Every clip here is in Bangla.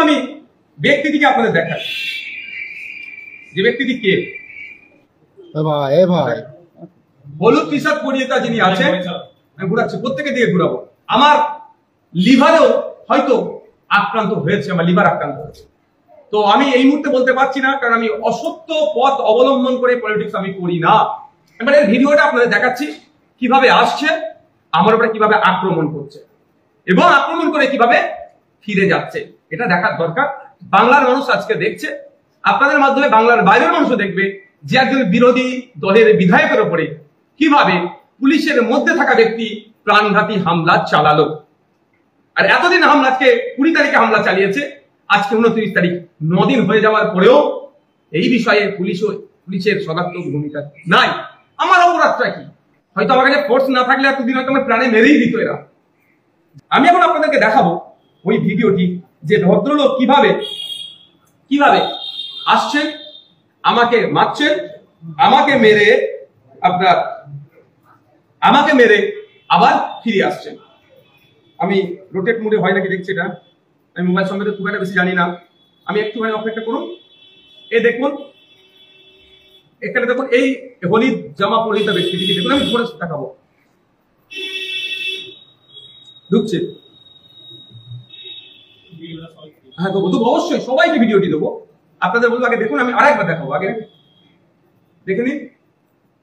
আমি ব্যক্তিটিকে আপনাদের দেখাই, যে ব্যক্তিটি কে। ভাই হলুদ টি শার্ট পরিয়ে যিনি আছেন, আমি ঘুরাচ্ছি, প্রত্যেকের দিকে ঘুরাবো। আমার লিভারেও হয়তো আক্রান্ত হয়েছে, আমার লিভার আক্রান্ত হয়েছে। তো আমি এই মুহূর্তে বলতে পারছি না, কারণ আমি অসত্য পথ অবলম্বন করে পলিটিক্স আমি করি না। এবার এই ভিডিওটা আপনাদের দেখাচ্ছি কিভাবে আসছে, আমার উপরে কিভাবে আক্রমণ করছে এবং আক্রমণ করে কিভাবে ফিরে যাচ্ছে, এটা দেখার দরকার। বাংলার মানুষ আজকে দেখছে, আপনাদের মাধ্যমে বাংলার বাইরের মানুষও দেখবে যে একজন বিরোধী দলের বিধায়কের উপরে কিভাবে পুলিশের মধ্যে থাকা ব্যক্তি প্রাণঘাতী হামলা চালালো। আর এতদিন হামলা, আজকে 20 তারিখে হামলা চালিয়েছে, আজকে 29 তারিখ, 9 দিন হয়ে যাওয়ার পরেও এই বিষয়ে পুলিশের সদাত্মক ভূমিকা নাই। আমার অপরাধটা কি? হয়তো আমার কাছে ফোর্স না থাকলে এতদিন হয়তো আমার প্রাণে মেরেই দিত এরা। আমি এখন আপনাদেরকে দেখাবো ওই ভিডিওটি, যে ভদ্রলোক কিভাবে আসছেন, আমাকে মারছেন, আমাকে মেরে আবার ফিরে আসছেন। আমি রোটেট মোডে হয় নাকি দেখছি, এটা আমি মোবাইল সম্বন্ধে খুব একটা বেশি জানি না, আমি একটুখানি অপেক্ষা করুন। এই দেখুন, এখানে দেখুন, এই হলুদ জামা পরিহিত ব্যক্তিটিকে দেখুন, আমি ধরে দেখাবো, ঢুকছে। হ্যাঁ দেবো, অবশ্যই সবাইকে ভিডিওটি দেবো, আপনাদের বলবো। আগে দেখুন, আমি আরেকবার দেখাবো, আগে দেখে নিন।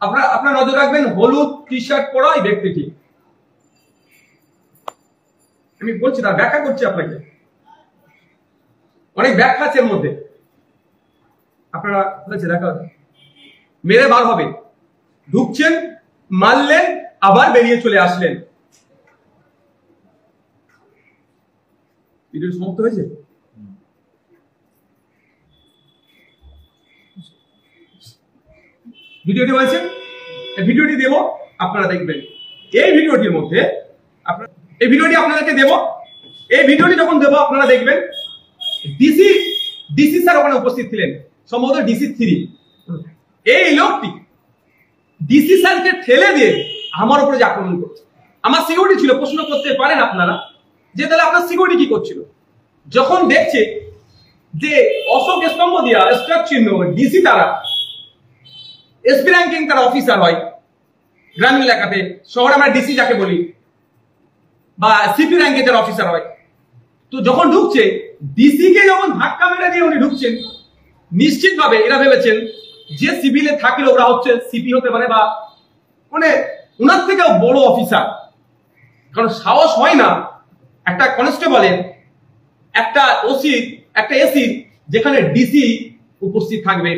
আপনারা নজর রাখবেন হলুদ টি শার্ট পরা এই ব্যক্তিটি, আমি বলছি তার ব্যাখ্যা করছি আপনাকে, অনেক ব্যাখ্যা আছে এর মধ্যে। আপনারা দেখা মেরে বার হবে, ঢুকছেন, মারলেন, আবার বেরিয়ে চলে আসলেন। ভিডিও সমাপ্ত হয়েছে? ভিডিওটি হয়েছে, ভিডিওটি দেব, আপনারা দেখবেন। এই ভিডিওটির মধ্যে এই ভিডিওটি আপনাদেরকে দেব, এই ভিডিওটি যখন দেব আপনারা দেখবেন ডিসি স্যার ওখানে উপস্থিত ছিলেন, সম্ভবত ডিসি 3। এই লোকটি ডিসি স্যারকে ঠেলে দিয়ে আমার উপরে যে আক্রমণ করছে। আমার সিকিউরিটি ছিল, প্রশ্ন করতে পারেন আপনারা যে তাহলে আপনার সিকিউরিটি কি করছিল? যখন দেখছে যে অশোক স্তম্ভ দিয়া স্টার চিহ্ন ডিসি, তারা এসপি র্যাঙ্কিং তারা অফিসার হয় গ্রামীণ এলাকাতে, শহরে আমরা ডিসি যাকে বলি, বা সিপি র্যাঙ্কে যারা অফিসার হয়, তো যখন ঢুকছে ডিসি কে যখন ধাক্কা মেরে দিয়ে উনি ঢুকছেন, নিশ্চিতভাবে এরা ভেবেছেন যে সিভিলে থাকলে ওরা হচ্ছে সিপি হতে পারে, বা মানে ওনার থেকেও বড় অফিসার। কারণ সাহস হয় না একটা কনস্টেবলের, একটা ওসি, একটা এসি, যেখানে ডিসি উপস্থিত থাকবে,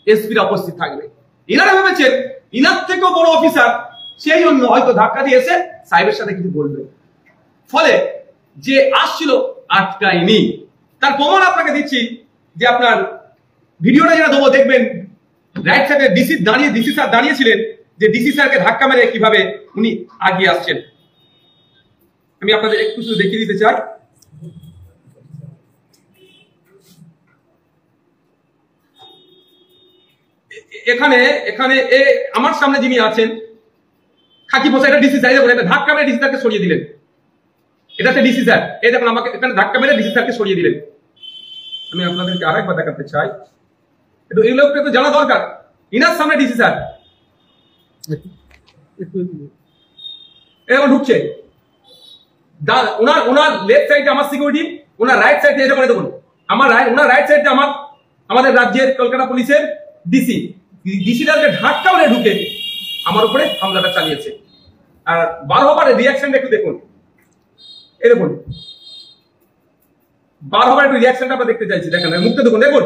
এসপিরা উপস্থিত থাকবে। এনারা ভেবেছেন ইনার থেকেও বড় অফিসার, সেই জন্য হয়তো ধাক্কা দিয়ে এসে সাহেবের সাথে কিছু বলবে, ফলে যে আসছিল আটকায়নি। তার প্রমাণ আপনাকে দিচ্ছি, যে আপনার ভিডিওটা যেটা দেবো দেখবেন, রাইট সাইডে ডিসি স্যার দাঁড়িয়েছিলেন, যে ডিসি স্যারকে ধাক্কা মেরে কিভাবে উনি আগিয়ে আসছেন। আমি আপনাদের একটু শুধু দেখিয়ে দিতে চাই। এখানে আমার সামনে যিনি আছেন খাকি পোশাক, এটা ডিসি স্যার, এটা ধাক্কা মেরে ডিসি স্যারকে সরিয়ে দিলেন। এটা হচ্ছে ডিসি স্যার, এই দেখুন আমাকে এখানে ধাক্কা মেরে ডিসি স্যারকে সরিয়ে দিলেন। আমি আপনাদেরকে আরেকবার দেখাতে চাই, একটু এই লোকটা একটু জানা দরকার। ইনার সামনে ডিসি স্যার এরকম ঢুকছে, ওনার লেফট সাইডে আমার সিকিউরিটি, ওনার রাইট সাইডে এরকম দেখুন, ওনার রাইট সাইডে আমাদের রাজ্যের কলকাতা পুলিশের ডিসিটাকে ধাক্কা মেরে ঢুকে আমার উপরে হামলাটা চালিয়েছে। আর বার হবার রিয়াকশনটা একটু দেখুন, এই দেখুন বার হবার একটু রিয়াকশনটা আমরা দেখতে চাইছি। দেখেন মুখটা দেখুন,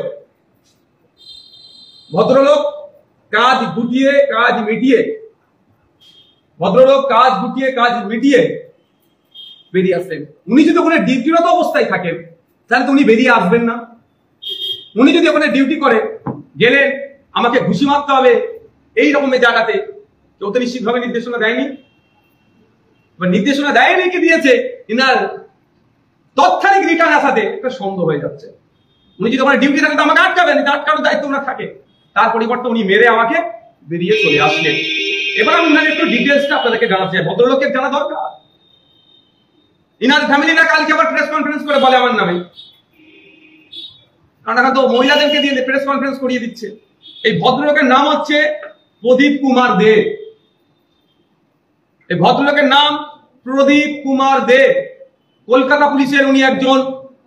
ভদ্রলোক কাজ গুটিয়ে কাজ মিটিয়ে বেরিয়ে আসলেন। উনি যদি ওখানে ডিউটিরত অবস্থায় থাকেন তাহলে তো উনি বেরিয়ে আসবেন না। উনি যদি ওখানে ডিউটি করে গেলেন, আমাকে ঘুষি মারতে হবে এই রকমের জায়গাতে, কেউ তো নিশ্চিতভাবে নির্দেশনা দেয়নি। নির্দেশনা দেয়নি কি দিয়েছে, ইনার তৎক্ষণিক রিটার্ন আসাতে একটা সন্দেহ হয়ে যাচ্ছে। উনি যদি ওখানে ডিউটি থাকেন তো আমাকে আটকাবেন, আটকানোর দায়িত্ব ওনার থাকে। তার পরিবর্তে উনি মেরে আমাকে বেরিয়ে চলে আসলেন। এবার আমি উনার একটু ডিটেলসটা আপনাদেরকে জানাতে চাই, ভদ্রলোকের জানা দরকার। ইনার ফ্যামিলিরা কালকে আবার প্রেস কনফারেন্স করে বলে আমার নামে কারণ এখন তো মহিলাদেরকে দিয়ে প্রেস কনফারেন্স করিয়ে দিচ্ছে। এই ভদ্রলোকের নাম হচ্ছে প্রদীপ কুমার দে। এই ভদ্রলোকের নাম প্রদীপ কুমার দে, কলকাতা পুলিশের উনি একজন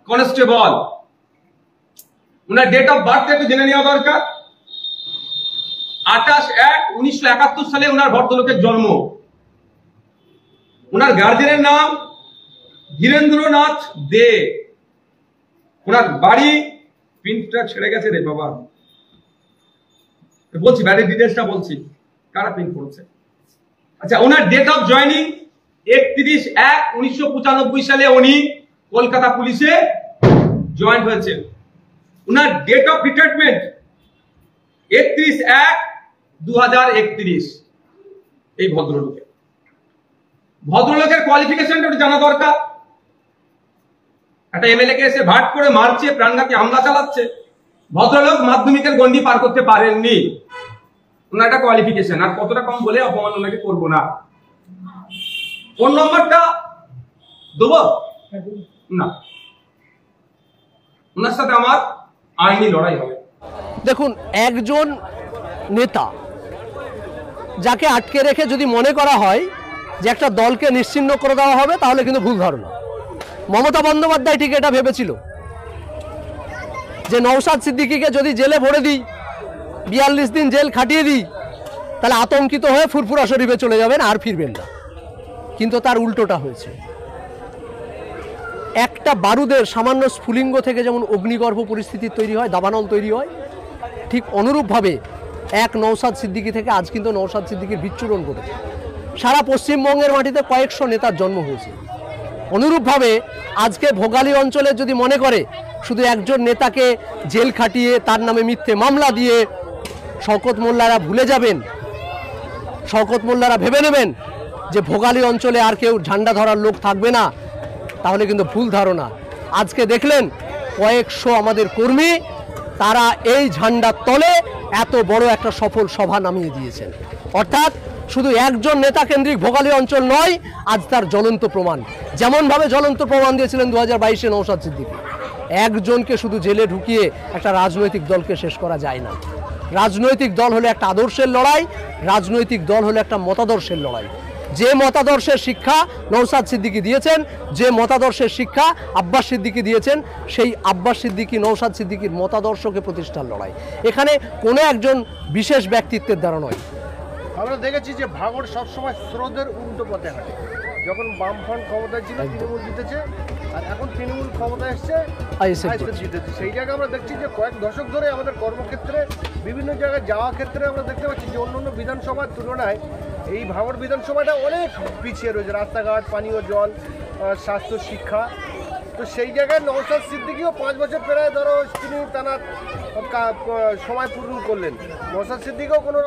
কনস্টেবল। উনার ডেট অফ বার্থ একটু জেনে নেওয়া দরকার। 28/1/1971 সালে উনার ভদ্রলোকের জন্ম। উনার গার্জেনের নাম ধীরেন্দ্রনাথ দে। ওনার বাড়ি, প্রিন্টটা ছেড়ে গেছে রে বাবা, বলছি বাড়ির ডিটেলসটা বলছি, কারা প্রিন্ট করেছে। আচ্ছা, ওনার ডেট অফ জয়নিং 31/1/1995 সালে উনি কলকাতা পুলিশে জয়েন হয়েছেন। ওনার ডেট অফ রিটায়ারমেন্ট 31/1/2031। এই ভদ্রলোকের কোয়ালিফিকেশনটা জানা দরকার। একটা এমএলএ কে এসে ভাট করে মারছে, প্রাণঘাতী হামলা চালাচ্ছে, ভদ্রলোক মাধ্যমিকের গন্ডি পার করতে পারেননি। ওনার একটা কোয়ালিফিকেশন, আর কতটা কম বলে অপমান ওনাকে করবো না। ফোন নম্বরটা দেবো না, ওনার সাথে আমার আইনি লড়াই হবে। দেখুন, একজন নেতা যাকে আটকে রেখে যদি মনে করা হয় যে একটা দলকে নিশ্চিহ্ন করে দেওয়া হবে, তাহলে কিন্তু ভুল ধারণা। মমতা বন্দ্যোপাধ্যায় ঠিক এটা ভেবেছিল যে নওশাদ সিদ্দিকীকে যদি জেলে ভরে দিই, 42 দিন জেল খাটিয়ে দিই, তাহলে আতঙ্কিত হয়ে ফুরফুরা শরীফে চলে যাবেন, আর ফিরবেন না। কিন্তু তার উল্টোটা হয়েছে। একটা বারুদের সামান্য স্ফুলিঙ্গ থেকে যেমন অগ্নিগর্ভ পরিস্থিতি তৈরি হয়, দাবানল তৈরি হয়, ঠিক অনুরূপভাবে এক নওশাদ সিদ্দিকী থেকে আজ কিন্তু নওশাদ সিদ্দিকীর বিচ্ছুরণ ঘটেছে। সারা পশ্চিমবঙ্গের মাটিতে কয়েকশো নেতার জন্ম হয়েছে। অনুরূপভাবে আজকে ভোগালী অঞ্চলে যদি মনে করে শুধু একজন নেতাকে জেল খাটিয়ে তার নামে মিথ্যে মামলা দিয়ে শওকত মোল্লারা ভুলে যাবেন, শওকত মোল্লারা ভেবে নেবেন যে ভোগালী অঞ্চলে আর কেউ ঝান্ডা ধরার লোক থাকবে না, তাহলে কিন্তু ভুল ধারণা। আজকে দেখলেন কয়েকশো আমাদের কর্মী তারা এই ঝান্ডার তলে এত বড় একটা সফল সভা নামিয়ে দিয়েছেন। অর্থাৎ শুধু একজন নেতা কেন্দ্রিক ভোগালী অঞ্চল নয়, আজ তার জ্বলন্ত প্রমাণ। যেমনভাবে জ্বলন্ত প্রমাণ দিয়েছিলেন 2022-এ নওশাদ সিদ্দিকী। একজনকে শুধু জেলে ঢুকিয়ে একটা রাজনৈতিক দলকে শেষ করা যায় না। রাজনৈতিক দল হলো একটা আদর্শের লড়াই, রাজনৈতিক দল হলো একটা মতাদর্শের লড়াই। যে মতাদর্শের শিক্ষা নওশাদ সিদ্দিকী দিয়েছেন, যে মতাদর্শের শিক্ষা আব্বাস সিদ্দিকী দিয়েছেন, সেই আব্বাস সিদ্দিকী নওশাদ সিদ্দিকীর মতাদর্শকে প্রতিষ্ঠার লড়াই। এখানে কোনো একজন বিশেষ ব্যক্তিত্বের দ্বারা নয়। আমরা দেখেছি যে ভাঙড় সবসময় স্রোতের উল্টো পথে হাঁটে। যখন বামফ্রন্ট ক্ষমতায় ছিল তৃণমূল জিতেছে, আর এখন তৃণমূল ক্ষমতায় এসছে আইএসএফ জিতেছে। সেই জায়গায় আমরা দেখছি যে কয়েক দশক ধরে আমাদের কর্মক্ষেত্রে বিভিন্ন জায়গায় যাওয়া ক্ষেত্রে আমরা দেখতে পাচ্ছি যে অন্যান্য বিধানসভার তুলনায় এই ভাঙড় বিধানসভাটা অনেক পিছিয়ে রয়েছে। রাস্তাঘাট, পানীয় জল, স্বাস্থ্য, শিক্ষা। তো সেই জায়গায় নওশাদ সিদ্দিকীও 5 বছর প্রায় ধরো তিনি টানা সময় পূরণ করলেন। নওশাদ সিদ্দিকীও কোনো